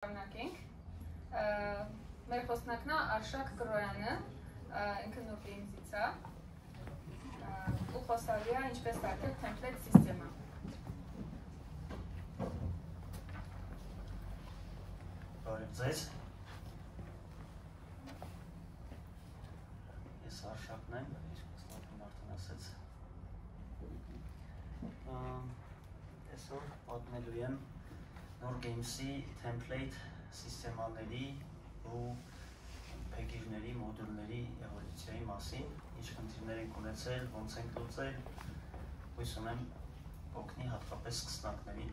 Շարունակենք, մեր խոսնակն է Արշակ Կրոյանը, ինքը Նուրբինցից է, ու խոսալի է ինչպես ստեղծել template սիստեմը։ Բարև ձեզ։ Ես Արշակն եմ, ինչպես արդեն ասեց։ Այսօր պատմելու եմ Նուրգեյմսի template սիստեմաների ու փեգիրների, մոդուլների էվոլյուցիայի մասին, ինչ խնդիրներ ենք ունեցել, ոնց ենք լուծել, հույս ունեմ օգնի հատկապես սկսնակներին։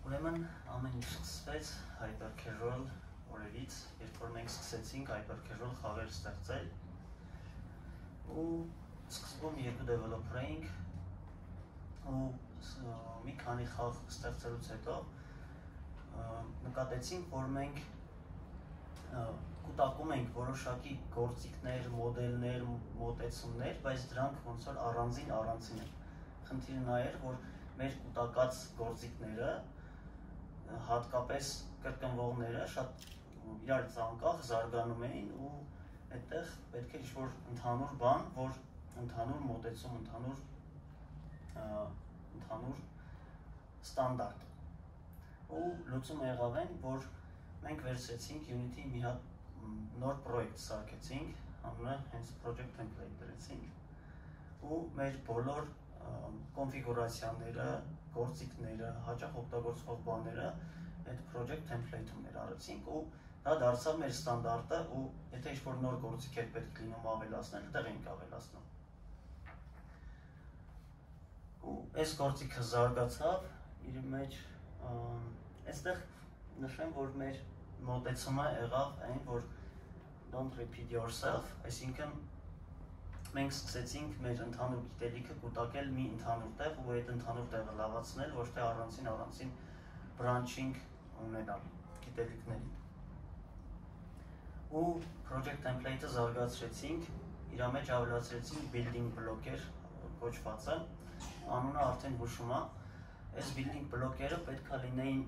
Ուրեմն ամեն ինչ սկսվեց hyper-casual օրերից, երբ որ մենք սկսեցինք hyper-casual խաղեր ստեղծել ու սկզբում երկու developer էինք ու մի քանի խաղ ստեղծելուց հետո նկատեցինք, որ մենք կուտակում ենք որոշակի գործիքներ, մոդելներ, մոտեցումներ, բայց դրանք ոնց որ առանձին են։ Խնդիրը նա էր, որ մեր կուտակած գործիքները, հատկապես կրկնվողները շատ իրարից անկախ զարգանում էին ու այդտեղ պետք է ինչ-որ ընդհանուր բան, որ ընդհանուր մոտեցում, ընդհանուր ստանդարտ։ Ու լուծումը եղավ այն, որ մենք վերցրեցինք Unity մի հատ նոր պրոյեկտ սարքեցինք, անունը հենց project template դրեցինք ու մեր բոլոր կոնֆիգուրացիաները, գործիքները, հաճախ օգտագործվող բաները այդ project template-ում ներառեցինք ու դա դարձավ մեր ստանդարտը ու եթե ինչ-որ նոր գործիք էր պետք լինում ավելացնել, դեռ ենք ավելացնում։ Ու այս գործիքը զարգացավ իր մեջ, այստեղ նշեմ, որ մեր մոտեցումը եղավ այն, որ don't repeat yourself, այսինքն մենք սկսեցինք մեր ընդհանուր գիտելիքը կուտակել մի ընդհանուր տեղ ու այդ ընդհանուր տեղը լավացնել, ոչ թե առանձին branching ունենալ գիտելիքների։ Ու project template-ը զարգացրեցինք, իր մեջ ավելացրեցինք building block-էր կոչվածը, անունը արդեն հուշում է, այս building block-երը պետք է լինեին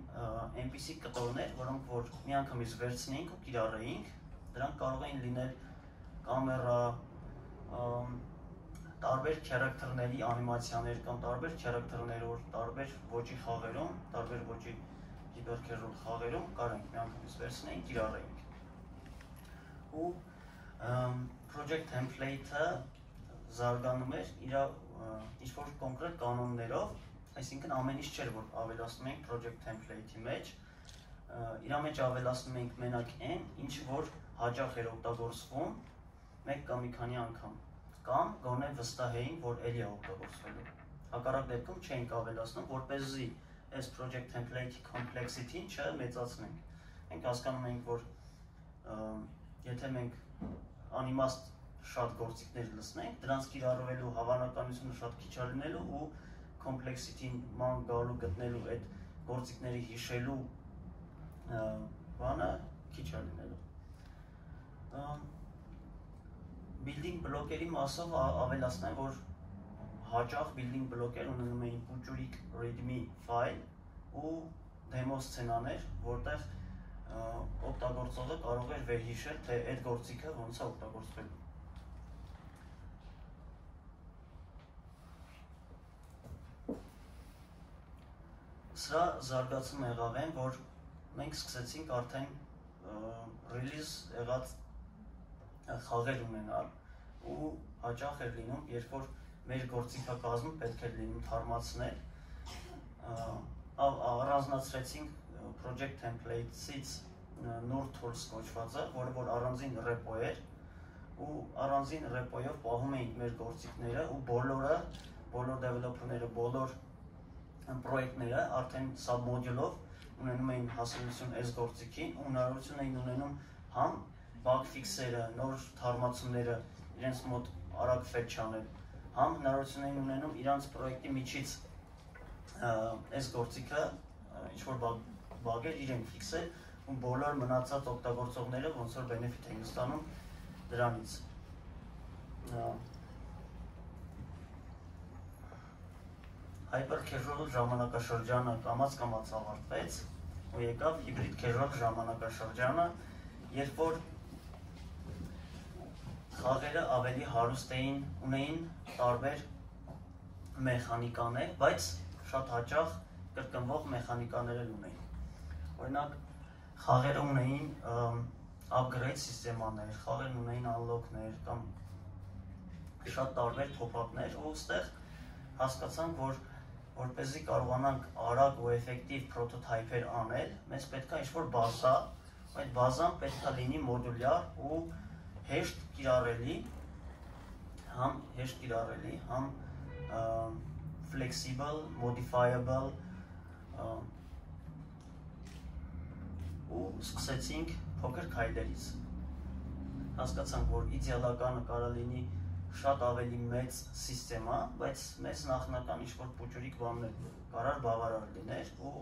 այնպիսի կտորներ, որոնք որ միանգամից վերցնեինք ու կիրառեինք, դրանք կարող էին լինել կամերա, տարբեր քարակտերների անիմացիաներ կամ տարբեր քարակտերներով, տարբեր ոճի խաղերում, տարբեր ոճի hyper-casual խաղերում կարող ենք միանգամից վերցնեինք, կիրառեինք։ Ու project template-ը զարգանում էր իր ինչ-որ կոնկրետ կանոններով, այսինքն ամեն ինչ չէր, որ ավելացնում ենք project template-ի մեջ, իր մեջ ավելացնում ենք մենակ այն, ինչ որ հաճախ էր օգտագործվում մեկ կամ մի քանի անգամ, կամ գոնե վստահ էինք, որ էլի է օգտագործվելու։ Հակառակ դեպքում չէինք ավելացնում, որպեսզի այս project template-ի complexity-ն չմեծացնենք։ Մենք հասկանում ենք, որ եթե մենք անիմաստ շատ գործիքներ լցնենք, դրանց կիրառվելու հավանականությունը շատ քիչ է լինելու ու complexity-ն ման գալու գտնելու այդ գործիքների հիշելու բանը քիչ է լինելու։ Building block-երի մասով ավելացնեմ, որ հաճախ building block-եր ունենում էին փոքրիկ readme ֆայլ ու դեմո սցենաներ, որտեղ օգտագործողը կարող էր վերհիշել, թե այդ գործիքը ոնց է օգտագործվելու։ Սրա զարգացումը եղավ այն, որ մենք սկսեցինք արդեն release եղած խաղեր ունենալ ու հաճախ էր լինում, երբ որ մեր գործիքակազմը պետք էր լինում թարմացնել, առանձնացրեցինք project template-ից նոր tools կոչվածը, որը որ առանձին repo էր ու առանձին repo-ով պահում էինք մեր գործիքները ու բոլոր developer-ները, բոլոր պրոյեկտները արդեն sub-module-ով ունենում էին հասանելիություն այս գործիքին ու հնարավորություն էին ունենում համ bug fix-երը, նոր թարմացումները իրենց մոտ արագ fetch անել, համ հնարավորություն էին ունենում իրանց պրոյեկտի միջից այս գործիքը ինչ-որ bug-եր իրենք fix-էլ ու բոլոր մնացած օգտագործողները ոնց որ benefit էին ստանում դրանից։ Hyper-casual ժամանակաշրջանը կամաց ավարտվեց ու եկավ hybrid casual ժամանակաշրջանը, երբ որ խաղերը ավելի հարուստ ունեին տարբեր մեխանիկաներ, բայց շատ հաճախ կրկնվող մեխանիկաներ ունեին։ Օրինակ, խաղերը ունեին upgrade սիստեմաներ, խաղերն ունեին unlock-ներ կամ շատ տարբեր top-up-ներ, ու ստեղ հասկացանք, որ որպեսզի կարողանանք արագ ու էֆեկտիվ պրոտոտայփեր անել, մեզ պետք է ինչ-որ բազա, այդ բազան պետք է լինի մոդուլյար ու հեշտ կիրառելի, համ flexible, modifiable, ու սկսեցինք փոքր քայլերից։ Հասկացանք, որ իդեալականը կարող լինի շատ ավելի մեծ սիստեմա, բայց մեծ նախնական ինչ-որ փոքրիկ բաներ կարող բավարար լիներ ու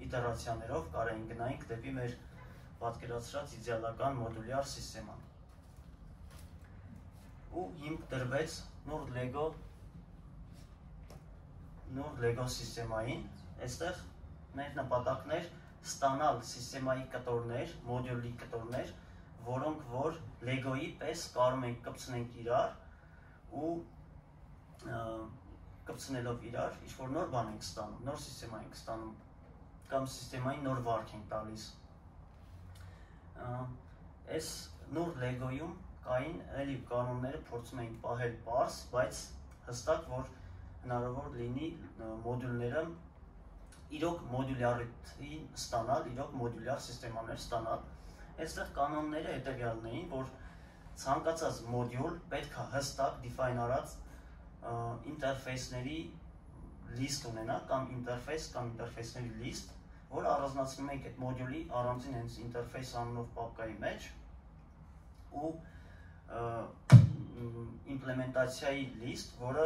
իտերացիաներով կարող գնայինք դեպի մեր պատկերացրած իդեալական մոդուլյար սիստեման։ Ու հիմք դրվեց նոր Lego սիստեմային, այստեղ մեր նպատակն էր ստանալ սիստեմայի կտորներ, մոդյուլի կտորներ, որոնք որ Lego-ի պես կարող ենք կպցնենք իրար ու կպցնելով իրար ինչ-որ նոր բան ենք ստանում, նոր սիստեմա ենք ստանում կամ սիստեմային նոր վարք ենք տալիս։ Այս նոր Lego-ում կային էլի կանոնները փորձում էինք պահել պարզ, բայց հստակ, որ հնարավոր լինի մոդուլները իրոք մոդուլյարիթի ստանալ, իրոք մոդուլյար սիստեմաներ ստանալ։ Այստեղ կանոնները հետևյալն էին, որ ցանկացած մոդյուլ պետք է հստակ define արած ինտերֆեյսների list ունենա կամ ինտերֆեյսների list, որ առանձնացնում ենք այդ մոդյուլի առանձին հենց ինտերֆեյս անունով պապկայի մեջ ու իմպլեմենտացիայի list, որը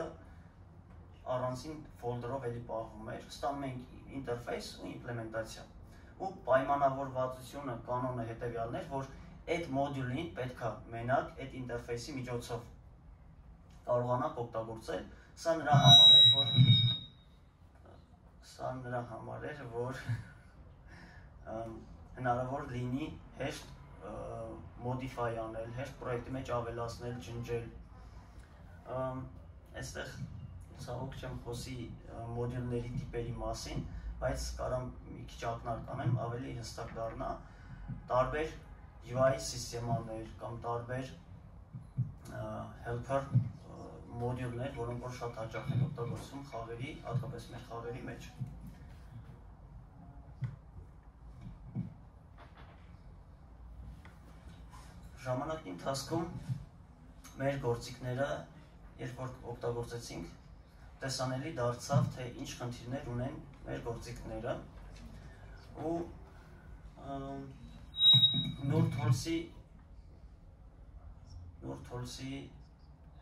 առանձին ֆոլդերով էլի պահվում էր, ստանում ենք ինտերֆեյս ու իմպլեմենտացիա։ Ու պայմանավորվածությունը, կանոնը հետևյալն էր, որ այդ մոդյուլին պետք է մենակ այդ ինտերֆեյսի միջոցով կարողանանք օգտագործել, սա նրա համար էր, որ հնարավոր լինի հեշտ modify անել, հեշտ պրոյեկտի մեջ ավելացնել, ջնջել։ Այստեղ ցավոք չեմ խոսի մոդյուլների տիպերի մասին, բայց կարամ մի քիչ ակնարկ անեմ, ավելի հստակ դառնա, տարբեր UI սիստեմաներ կամ տարբեր helper մոդյուլներ, որոնք որ շատ հաճախ են օգտագործվում խաղերի, հատկապես մեր խաղերի մեջ։ Ժամանակի ընթացքում մեր գործիքները, երբ որ օգտագործեցինք, տեսանելի դարձավ, թե ինչ խնդիրներ ունեն մեր գործիքները ու նոր թոլսի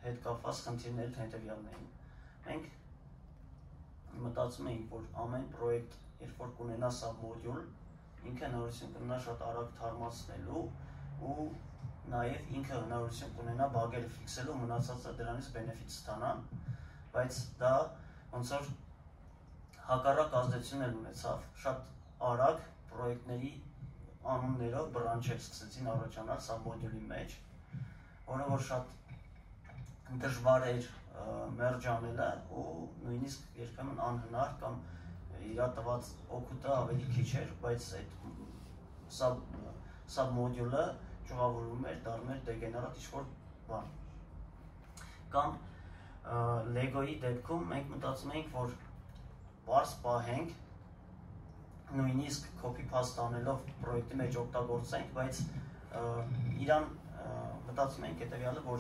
հետ կապված խնդիրները հետևյալն էին։ Մենք մտածում էինք, որ ամեն պրոյեկտ, երբ որ կունենա սա մոդյուլ, ինքը հնարավորություն կունենա շատ արագ թարմացնելու ու նաև ինքը հնարավորություն կունենա բագերը ֆիքսելու, մնացածը դրանից բենեֆիտ ստանան, բայց դա ոնց որ հակառակ ազդեցություն էլ ունեցավ, շատ արագ պրոյեկտների անուններով բրանչեր սկսեցին առաջանալ սա մոդյուլի մեջ, որը որ շատ դժվար էր մերջ անելը ու նույնիսկ երբեմն անհնար կամ իրա տված օգուտը ավելի քիչ էր, բայց այդ սա մոդյուլը ճյուղավորվում էր, դառնում էր դեգեներատ ինչ-որ բան։ Կամ Lego-ի դեպքում մենք մտածում էինք, որ պարզ պահենք, նույնիսկ copy-paste անելով պրոյեկտի մեջ օգտագործենք, բայց իրան մտածում ենք հետևյալը, որ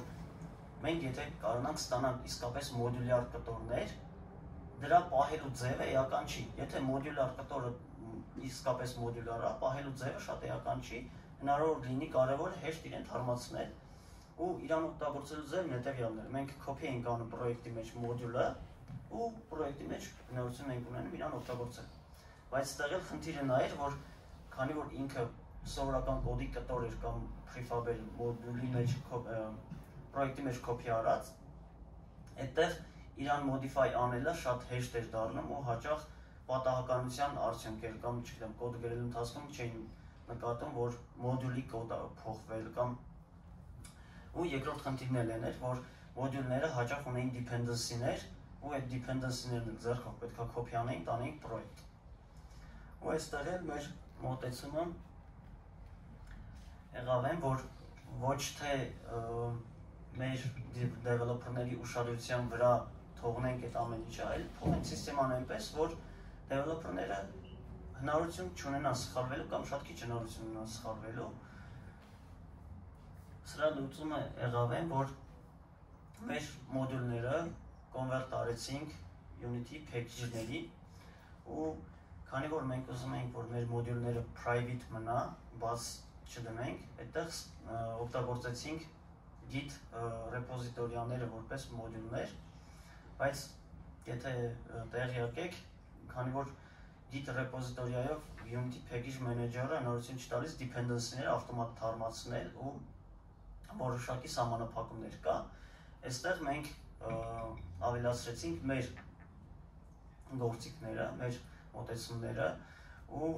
մենք եթե կարողանանք ստանանք իսկապես մոդուլյար կտորներ, դրա պահելու ձևը էական չի։ Եթե մոդուլյար կտորը իսկապես մոդուլյար է, պահելու ձևը շատ էական չի, հնարավոր լինի կարևոր հեշտ իրեն թարմացնել ու իրան օգտագործելու ձևն հետևյալն էր։ Մենք copy ենք անում պրոյեկտի մեջ մոդուլը ու պրոյեկտի մեջ հնարավորություն ենք ունենում իրան օգտագործել։ Բայց ստեղ էլ խնդիրը նա էր, որ քանի որ ինքը սովորական կոդի կտոր էր կամ prefab մոդուլի մեջ պրոյեկտի մեջ copy արած, այդտեղ իրան modify անելը շատ հեշտ էր դառնում ու հաճախ պատահականության արդյունք էր կամ չգիտեմ կոդ գրելու ընթացքում չէին նկատում, որ մոդուլի կոդը փոխվել կամ ու երկրորդ խնդիրն էլ էր, որ մոդուլները հաճախ ունեին dependency-ներ ու այդ dependency-ներն ձեռքով պետքա copy անեին, տանեին պրոյեկտ։ Ու այստեղ էլ մեր մոտեցումը եղավ այն, որ ոչ թե մեր developer-ների ուշադրության վրա թողնենք այդ ամեն ինչը, այլ փոխենք սիստեման այնպես, որ developer-ները հնարավորություն չունենան սխալվելու կամ շատ քիչ հնարավորություն ունենան սխալվելու։ Սրա լուծումը եղավ այն, որ մեր մոդուլները convert արեցինք Unity package-ների ու քանի որ մենք ուզում ենք, որ մեր մոդուլները private մնա, բաց չդնենք, այդտեղ օգտագործեցինք Git ռեպոզիտորիաները որպես մոդուլներ, բայց եթե տեղյակ եք, քանի որ Git ռեպոզիտորիայով Unity package manager-ը հնարավորություն չտալիս dependency-ները ավտոմատ թարմացնել ու որոշակի սահմանափակումներ կա, այստեղ մենք ավելացրեցինք մեր գործիքները, մեր մոտեցումները ու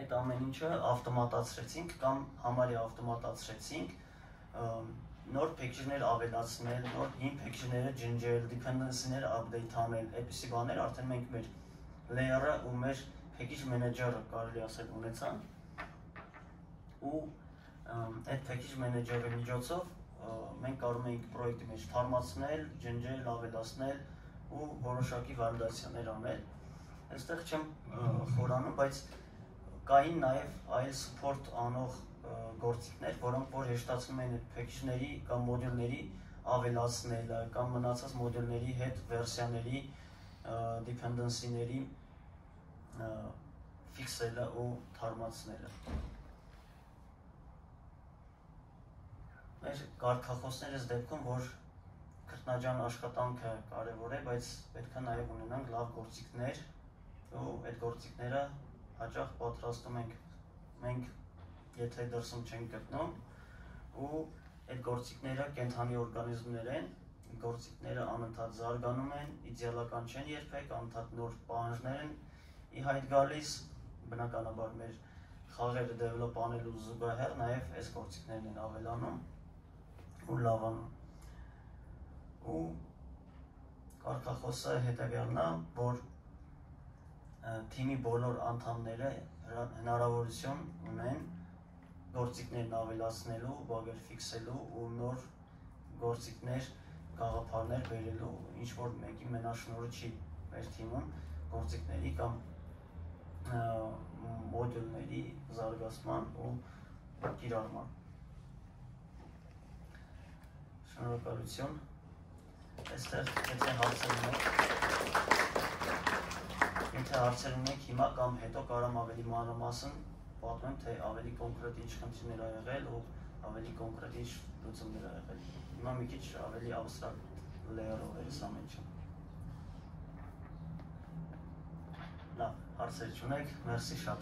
այդ ամեն ինչը ավտոմատացրեցինք կամ համարյա ավտոմատացրեցինք, նոր package-ներ ավելացնել, նոր հին package-ները ջնջել, dependency-ները update անել, այդպիսի բաներ արդեն մենք մեր layer-ը ու մեր package manager-ը կարելի ասել ունեցան ու այդ package manager-ի միջոցով մենք կարող ենք պրոյեկտի մեջ թարմացնել, ջնջել, ավելացնել ու որոշակի վալիդացիաներ անել։ Այստեղ չեմ խորանում, բայց կային նաև այլ support անող գործիքներ, որոնք որ հեշտացնում են այդ package-ների կամ մոդուլների ավելացնելը կամ մնացած մոդուլների հետ վերսիաների dependency-ների ֆիքսելը ու թարմացնելը։ Մեր կարգախոսներս դեպքում, որ քրտնաջան աշխատանքը կարևոր է, բայց պետք է նաև ունենանք լավ գործիքներ ու այդ գործիքները հաճախ պատրաստում ենք մենք, եթե դրսում չենք գտնում ու այդ գործիքները կենդանի օրգանիզմներ են, գործիքները անընդհատ զարգանում են, իդեալական չեն երբեք, անընդհատ նոր պահանջներ են ի հայտ գալիս, բնականաբար մեր խաղերը develop անելու զուգահեռ նաև այս գործիքներն են ավելանում ու լավանում ու կարգախոսը հետևյալն է, որ թիմի բոլոր անդամները հնարավորություն ունեն գործիքներն ավելացնելու, բագեր ֆիքսելու ու նոր գործիքներ, գաղափարներ բերելու, ինչ որ մեկի մենաշնորհը չի մեր թիմում գործիքների կամ մոդուլների զարգացման ու կիրառման։ Շնորհակալություն։ Այստեղ եթե հարցեր ունեք հիմա կամ հետո կարամ ավելի մանրամասն պատմեմ, թե ավելի կոնկրետ ինչ խնդիրներ ա եղել ու ավելի կոնկրետ ինչ լուծումներ ա եղել։ Հիմա մի քիչ ավելի abstract layer-ով է սա ամենը։ Լավ, հարցեր չունեք, մերսի շատ։